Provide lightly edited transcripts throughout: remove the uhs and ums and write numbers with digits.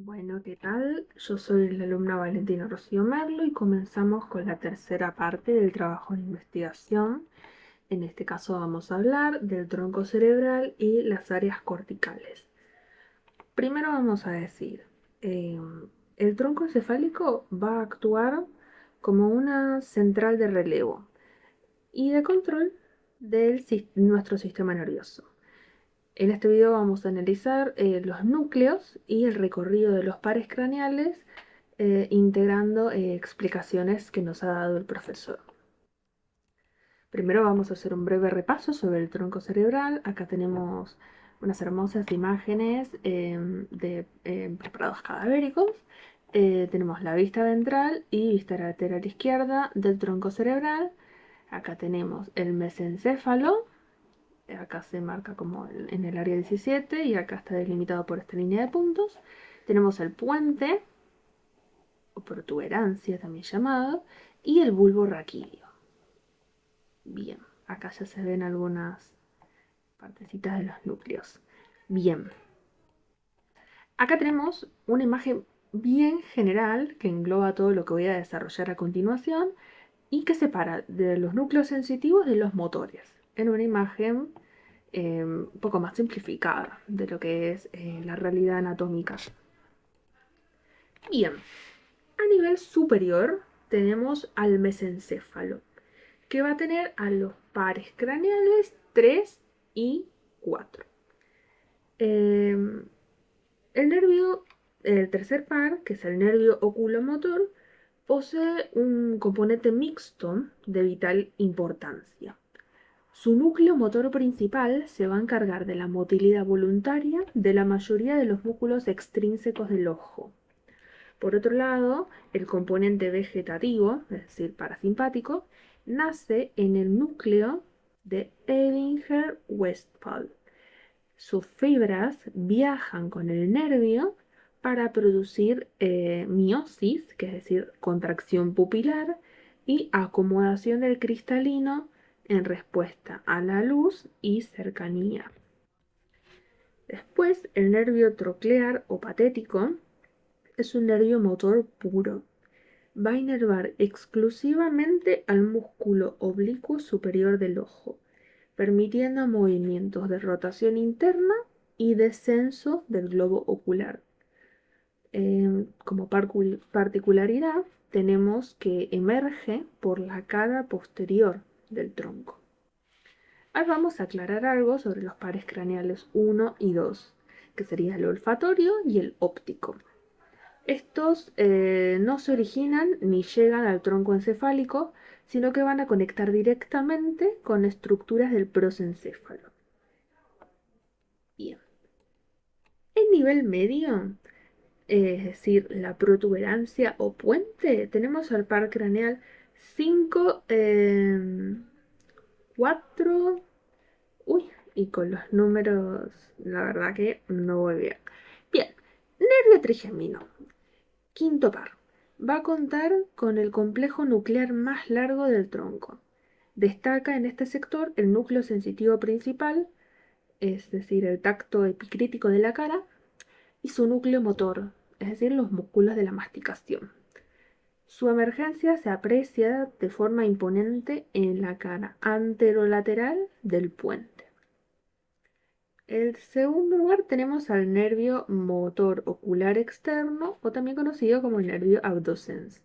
Bueno, ¿qué tal? Yo soy la alumna Valentina Rocío Merlo y comenzamos con la tercera parte del trabajo de investigación. En este caso vamos a hablar del tronco cerebral y las áreas corticales. Primero vamos a decir, eh, el tronco encefálico va a actuar como una central de relevo y de control de nuestro sistema nervioso. En este video vamos a analizar los núcleos y el recorrido de los pares craneales, integrando explicaciones que nos ha dado el profesor. Primero vamos a hacer un breve repaso sobre el tronco cerebral. Acá tenemos unas hermosas imágenes de preparados cadavéricos. Tenemos la vista ventral y vista lateral izquierda del tronco cerebral. Acá tenemos el mesencéfalo. Acá se marca como en el área 17 y acá está delimitado por esta línea de puntos. Tenemos el puente, o protuberancia también llamado, y el bulbo raquídeo. Bien, acá ya se ven algunas partecitas de los núcleos. Bien, acá tenemos una imagen bien general que engloba todo lo que voy a desarrollar a continuación y que separa de los núcleos sensitivos de los motores en una imagen un poco más simplificada de lo que es la realidad anatómica. Bien, a nivel superior tenemos al mesencéfalo, que va a tener a los pares craneales 3 y 4. El nervio, el tercer par, que es el nervio oculomotor, posee un componente mixto de vital importancia. Su núcleo motor principal se va a encargar de la motilidad voluntaria de la mayoría de los músculos extrínsecos del ojo. Por otro lado, el componente vegetativo, es decir, parasimpático, nace en el núcleo de Ebinger-Westphal. Sus fibras viajan con el nervio para producir miosis, que es decir, contracción pupilar, y acomodación del cristalino en respuesta a la luz y cercanía. Después, el nervio troclear o patético es un nervio motor puro. Va a inervar exclusivamente al músculo oblicuo superior del ojo, permitiendo movimientos de rotación interna y descenso del globo ocular. Como particularidad, tenemos que emerge por la cara posterior del tronco. Ahora vamos a aclarar algo sobre los pares craneales 1 y 2, que sería el olfatorio y el óptico. Estos no se originan ni llegan al tronco encefálico, sino que van a conectar directamente con estructuras del prosencéfalo. Bien. En nivel medio, es decir, la protuberancia o puente, tenemos al par craneal 5, 4, uy, y con los números, la verdad que no voy bien. Bien, nervio trigemino, quinto par. Va a contar con el complejo nuclear más largo del tronco. Destaca en este sector el núcleo sensitivo principal, es decir, el tacto epicrítico de la cara, y su núcleo motor, es decir, los músculos de la masticación. Su emergencia se aprecia de forma imponente en la cara anterolateral del puente. En segundo lugar tenemos al nervio motor ocular externo, o también conocido como el nervio abducens.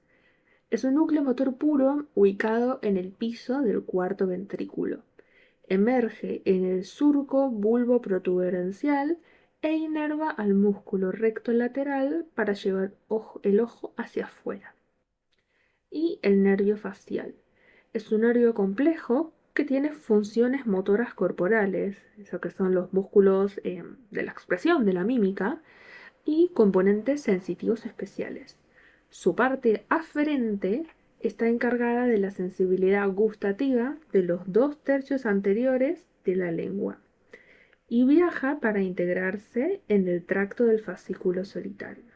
Es un núcleo motor puro ubicado en el piso del cuarto ventrículo. Emerge en el surco bulbo protuberancial e inerva al músculo recto lateral para llevar el ojo hacia afuera. Y el nervio facial. Es un nervio complejo que tiene funciones motoras corporales, eso que son los músculos de la expresión, de la mímica, y componentes sensitivos especiales. Su parte aferente está encargada de la sensibilidad gustativa de los 2/3 anteriores de la lengua y viaja para integrarse en el tracto del fascículo solitario.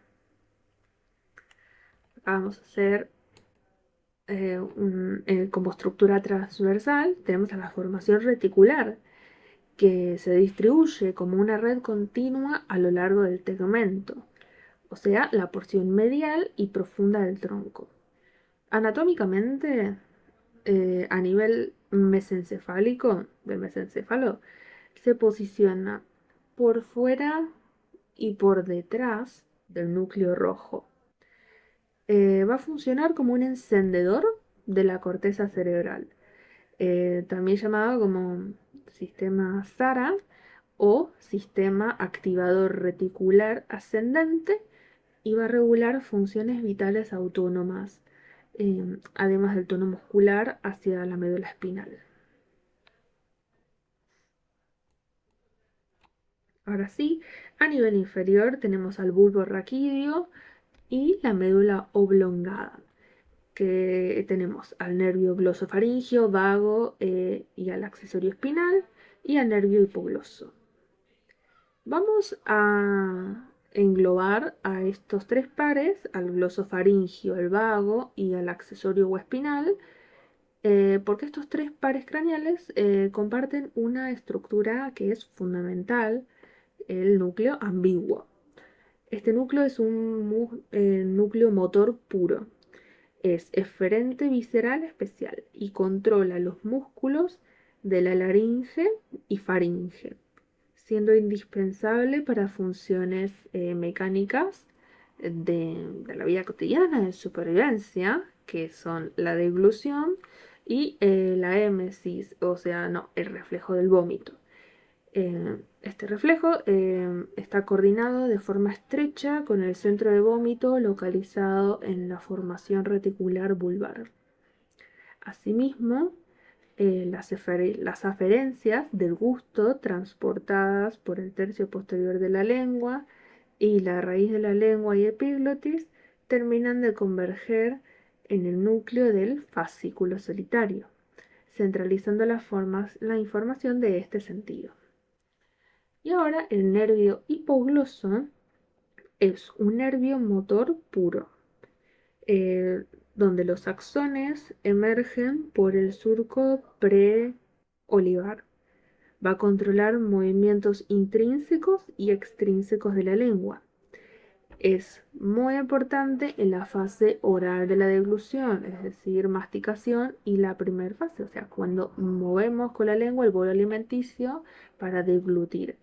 Vamos a hacer como estructura transversal, tenemos a la formación reticular, que se distribuye como una red continua a lo largo del tegmento. o sea, la porción medial y profunda del tronco. Anatómicamente, a nivel mesencefálico, del mesencéfalo, se posiciona por fuera y por detrás del núcleo rojo. Va a funcionar como un encendedor de la corteza cerebral, también llamado como sistema SARA o sistema activador reticular ascendente, y va a regular funciones vitales autónomas, además del tono muscular hacia la médula espinal. Ahora sí, a nivel inferior tenemos al bulbo raquídeo y la médula oblongada, que tenemos al nervio glosofaringio, vago, y al accesorio espinal, y al nervio hipogloso. Vamos a englobar a estos tres pares, al glosofaringio, al vago y al accesorio o espinal, porque estos tres pares craneales comparten una estructura que es fundamental, el núcleo ambiguo. Este núcleo es un núcleo motor puro. Es eferente visceral especial y controla los músculos de la laringe y faringe, siendo indispensable para funciones mecánicas de la vida cotidiana, de supervivencia, que son la deglución y la émesis, o sea, no, el reflejo del vómito. Este reflejo está coordinado de forma estrecha con el centro de vómito localizado en la formación reticular vulvar. Asimismo, las aferencias del gusto transportadas por el tercio posterior de la lengua y la raíz de la lengua y epiglotis terminan de converger en el núcleo del fascículo solitario, centralizando la información de este sentido. Y ahora el nervio hipogloso es un nervio motor puro, eh, donde los axones emergen por el surco preolivar. Va a controlar movimientos intrínsecos y extrínsecos de la lengua. Es muy importante en la fase oral de la deglución, es decir, masticación, y la primera fase, o sea, cuando movemos con la lengua el bolo alimenticio para deglutir.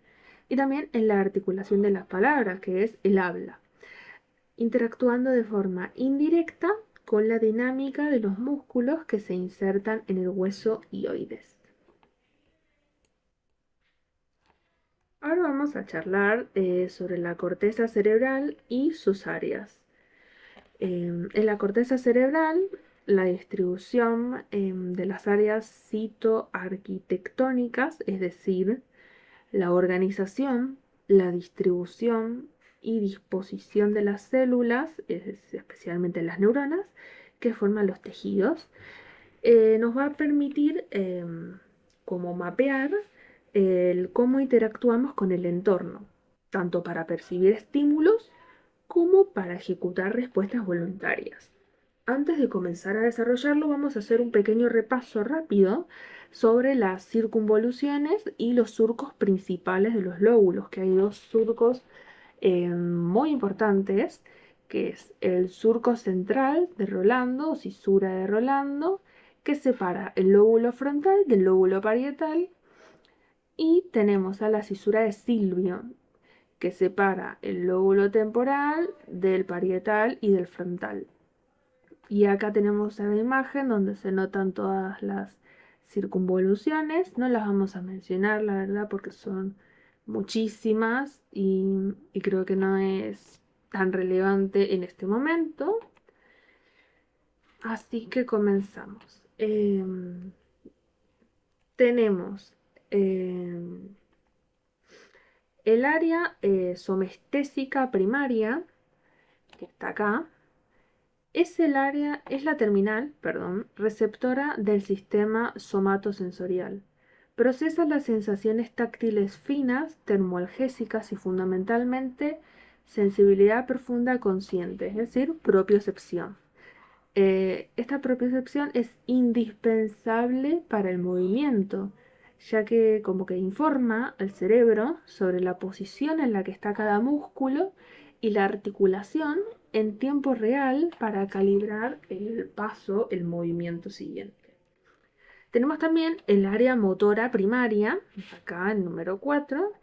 Y también en la articulación de las palabras, que es el habla, interactuando de forma indirecta con la dinámica de los músculos que se insertan en el hueso hioides. Ahora vamos a charlar sobre la corteza cerebral y sus áreas. En la corteza cerebral, la distribución de las áreas citoarquitectónicas, es decir, la organización, la distribución y disposición de las células, especialmente las neuronas, que forman los tejidos, nos va a permitir como mapear cómo interactuamos con el entorno, tanto para percibir estímulos como para ejecutar respuestas voluntarias. Antes de comenzar a desarrollarlo, vamos a hacer un pequeño repaso rápido sobre las circunvoluciones y los surcos principales de los lóbulos, que hay dos surcos muy importantes, que es el surco central de Rolando o cisura de Rolando, que separa el lóbulo frontal del lóbulo parietal, y tenemos a la cisura de Silvio, que separa el lóbulo temporal del parietal y del frontal. Y acá tenemos la imagen donde se notan todas las circunvoluciones. No las vamos a mencionar, la verdad, porque son muchísimas y creo que no es tan relevante en este momento. Así que comenzamos. Tenemos el área somestésica primaria, que está acá. Es la terminal, receptora del sistema somatosensorial. Procesa las sensaciones táctiles finas, termoalgésicas y fundamentalmente sensibilidad profunda consciente, es decir, propiocepción. Esta propiocepción es indispensable para el movimiento ya que como que informa al cerebro sobre la posición en la que está cada músculo y la articulación en tiempo real para calibrar el paso, el movimiento siguiente. Tenemos también el área motora primaria, acá el número 4,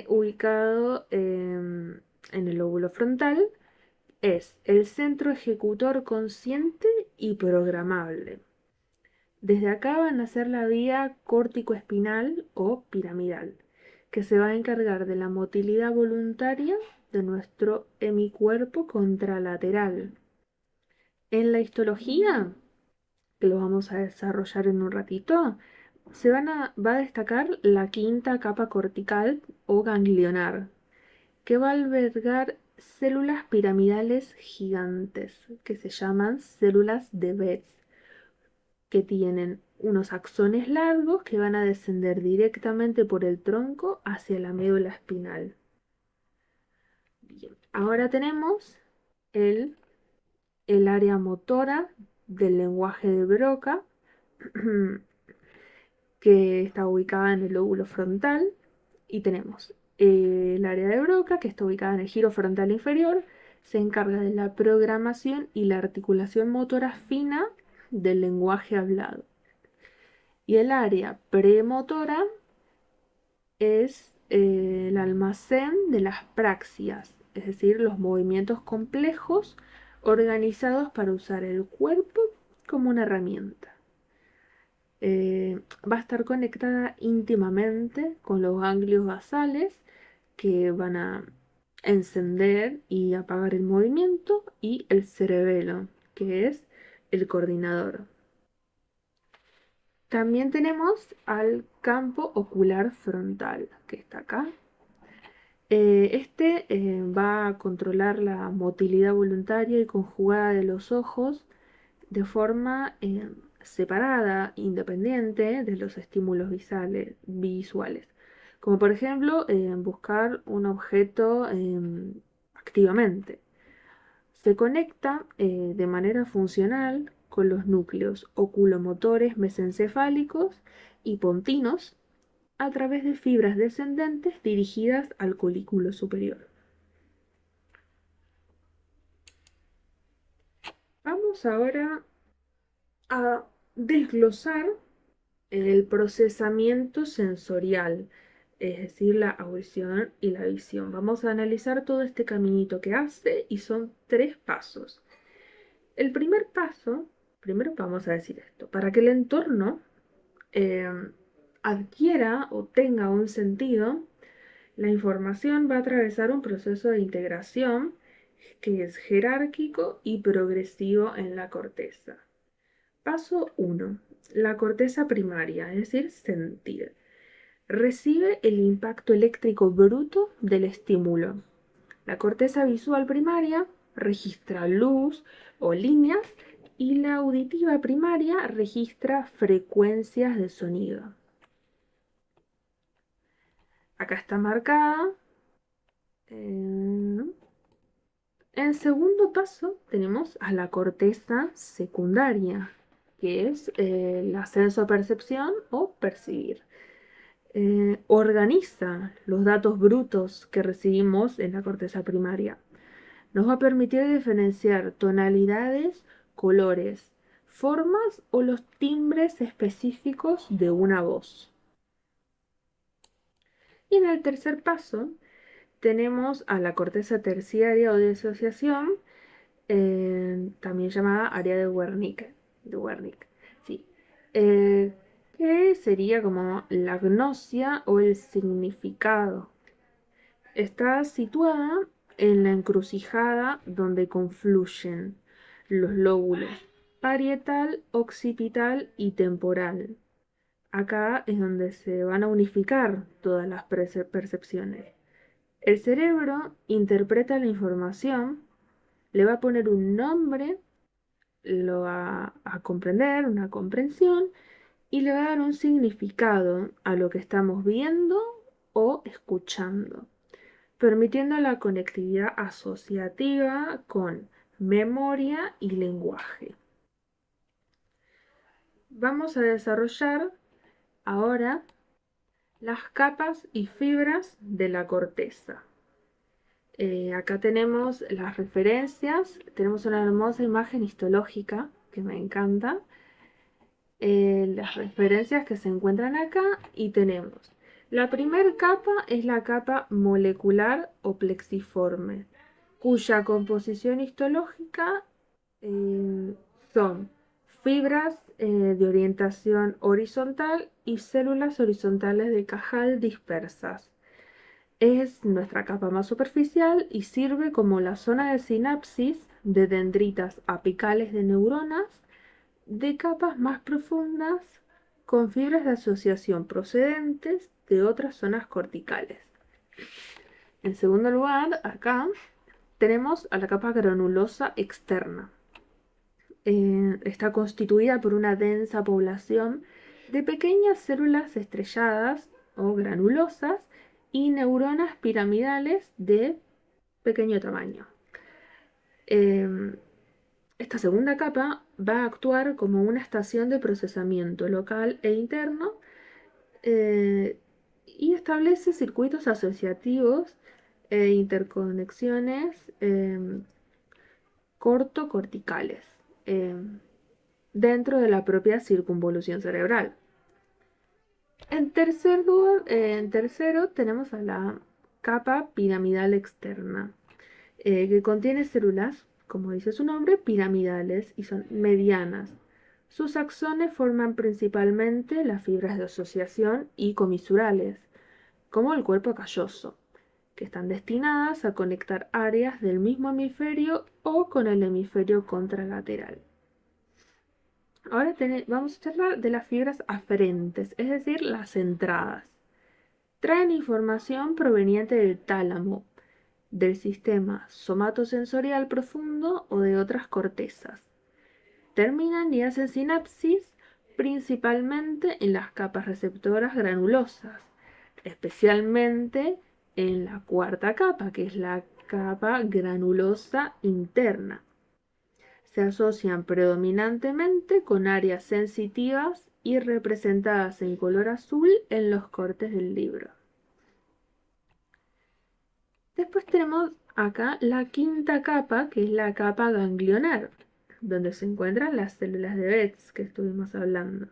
ubicado en el lóbulo frontal. Es el centro ejecutor consciente y programable. Desde acá va a nacer la vía córtico-espinal o piramidal, que se va a encargar de la motilidad voluntaria de nuestro hemicuerpo contralateral. En la histología, que lo vamos a desarrollar en un ratito, va a destacar la quinta capa cortical o ganglionar, que va a albergar células piramidales gigantes, que se llaman células de Betz, que tienen unos axones largos que van a descender directamente por el tronco hacia la médula espinal. Bien. Ahora tenemos el, el área motora del lenguaje de Broca, que está ubicada en el lóbulo frontal, y tenemos el área de Broca, que está ubicada en el giro frontal inferior, se encarga de la programación y la articulación motora fina del lenguaje hablado. Y el área premotora es el almacén de las praxias, es decir, los movimientos complejos organizados para usar el cuerpo como una herramienta. Va a estar conectada íntimamente con los ganglios basales que van a encender y apagar el movimiento, y el cerebelo, que es el coordinador. También tenemos al campo ocular frontal, que está acá. Este va a controlar la motilidad voluntaria y conjugada de los ojos de forma separada, independiente de los estímulos visuales. Como por ejemplo, buscar un objeto activamente. Se conecta de manera funcional con los núcleos oculomotores mesencefálicos y pontinos a través de fibras descendentes dirigidas al colículo superior. Vamos ahora a desglosar el procesamiento sensorial, es decir, la audición y la visión. Vamos a analizar todo este caminito que hace, y son 3 pasos. El primer paso, primero vamos a decir esto, para que el entorno eh, adquiera o tenga un sentido, la información va a atravesar un proceso de integración que es jerárquico y progresivo en la corteza. Paso 1. La corteza primaria, es decir, sentir. Recibe el impacto eléctrico bruto del estímulo. La corteza visual primaria registra luz o líneas, y la auditiva primaria registra frecuencias de sonido. Acá está marcada. En segundo paso tenemos a la corteza secundaria, que es la sensopercepción o percibir. Organiza los datos brutos que recibimos en la corteza primaria. Nos va a permitir diferenciar tonalidades, colores, formas o los timbres específicos de una voz. Y en el tercer paso tenemos a la corteza terciaria o de asociación, también llamada área de Wernicke. Sí. Que sería como la gnosia o el significado. Está situada en la encrucijada donde confluyen los lóbulos parietal, occipital y temporal. Acá es donde se van a unificar todas las percepciones. El cerebro interpreta la información, le va a poner un nombre, lo va a comprender, una comprensión, y le va a dar un significado a lo que estamos viendo o escuchando, permitiendo la conectividad asociativa con memoria y lenguaje. Vamos a desarrollar ahora las capas y fibras de la corteza. Acá tenemos las referencias, tenemos una hermosa imagen histológica que me encanta, las referencias que se encuentran acá y tenemos la primera capa es la capa molecular o plexiforme, cuya composición histológica son fibras de orientación horizontal y células horizontales de Cajal dispersas. Es nuestra capa más superficial y sirve como la zona de sinapsis de dendritas apicales de neuronas de capas más profundas con fibras de asociación procedentes de otras zonas corticales. En segundo lugar, acá tenemos a la capa granulosa externa. Está constituida por una densa población de pequeñas células estrelladas o granulosas y neuronas piramidales de pequeño tamaño. Esta segunda capa va a actuar como una estación de procesamiento local e interno y establece circuitos asociativos e interconexiones cortocorticales dentro de la propia circunvolución cerebral. En tercero tenemos a la capa piramidal externa, que contiene células, como dice su nombre, piramidales y son medianas. Sus axones forman principalmente las fibras de asociación y comisurales, como el cuerpo calloso, que están destinadas a conectar áreas del mismo hemisferio o con el hemisferio contralateral. Ahora vamos a charlar de las fibras aferentes, es decir, las entradas. Traen información proveniente del tálamo, del sistema somatosensorial profundo o de otras cortezas. Terminan y hacen sinapsis principalmente en las capas receptoras granulosas, especialmente en la cuarta capa, que es la capa granulosa interna. Se asocian predominantemente con áreas sensitivas y representadas en color azul en los cortes del libro. Después tenemos acá la quinta capa, que es la capa ganglionar, donde se encuentran las células de Betz que estuvimos hablando.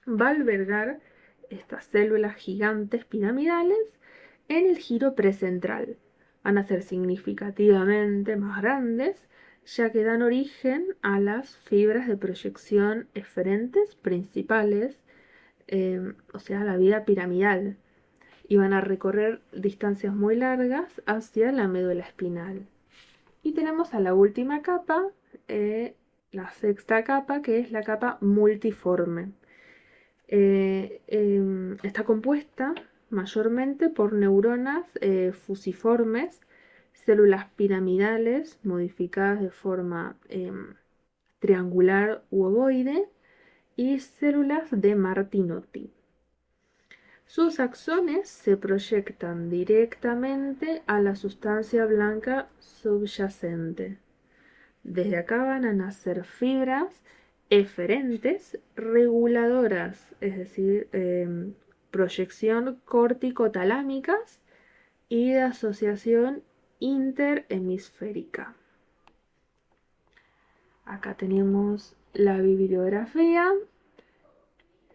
Va a albergar estas células gigantes piramidales en el giro precentral. Van a ser significativamente más grandes, ya que dan origen a las fibras de proyección eferentes principales, o sea, la vía piramidal, y van a recorrer distancias muy largas hacia la médula espinal. Y tenemos a la última capa, la sexta capa, que es la capa multiforme. Está compuesta mayormente por neuronas fusiformes, células piramidales modificadas de forma triangular u ovoide y células de Martinotti. Sus axones se proyectan directamente a la sustancia blanca subyacente. Desde acá van a nacer fibras eferentes reguladoras, es decir, proyección córtico-talámicas y de asociación interhemisférica. Acá tenemos la bibliografía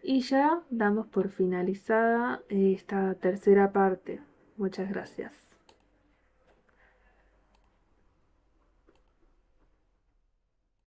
y ya damos por finalizada esta tercera parte. Muchas gracias.